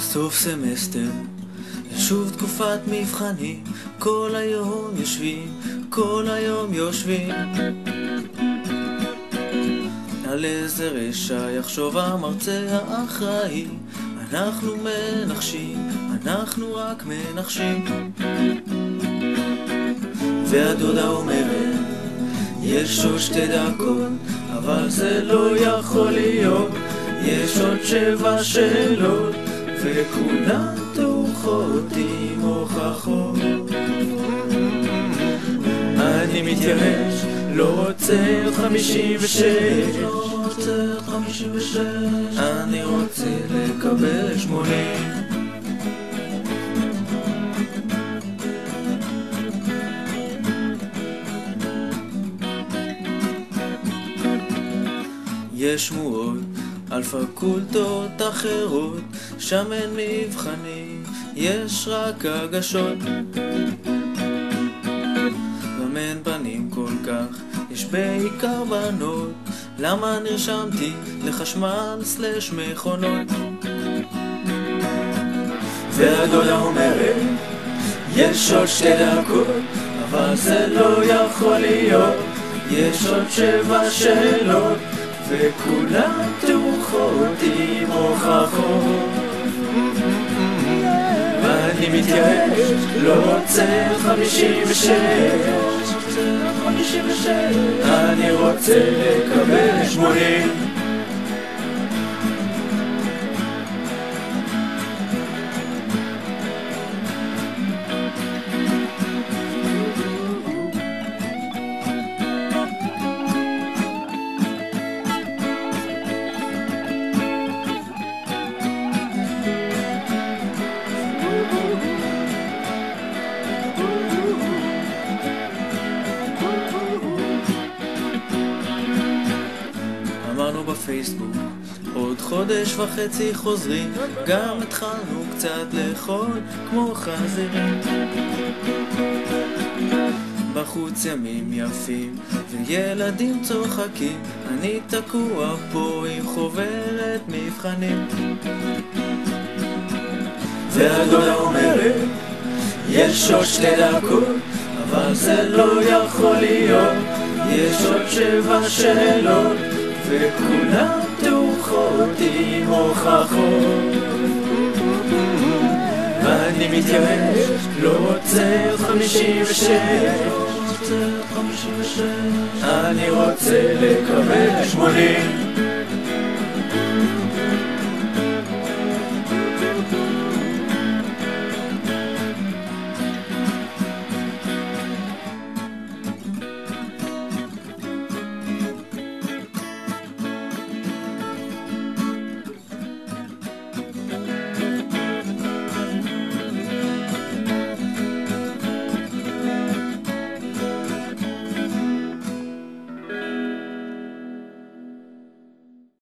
סוף סמסטר, שוב תקופת מבחנים, כל היום יושבים, כל היום יושבים. על איזה רשע יחשוב המרצה האחראי, אנחנו מנחשים, אנחנו רק מנחשים. והדודה אומרת, יש עוד 2 דקות, אבל זה לא יכול להיות, יש עוד 7 שאלות, וכולן תורכות עם הוכחות. אני מתייאש, לא רוצה עוד 56, אני רוצה לקבל 80. יש שמועות על פקולטות אחרות, שם אין מבחנים, יש רק הגשות. גם אין בנים כל כך, יש בעיקר בנות, למה נרשמתי לחשמל/מכונות? והדודה אומרת, יש עוד 2 דקות, אבל זה לא יכול להיות, יש עוד 7 שאלות, וכולן תורכות עם הוכחות. ואני מתייאש, לא רוצה 56, אני רוצה לקבל 80. אמרנו בפייסבוק, עוד 1.5 חודש חוזרים, גם התחלנו קצת לאכול כמו חזירים. בחוץ ימים יפים וילדים צוחקים, אני תקוע פה עם חוברת מבחנים. והדודה אומרת, יש עוד 2 דקות, אבל זה לא יכול להיות, יש עוד 7 שאלות, וכולן תורכות עם הוכחות. ואני מתייאש, לא רוצה 56, אני רוצה לקבל 80.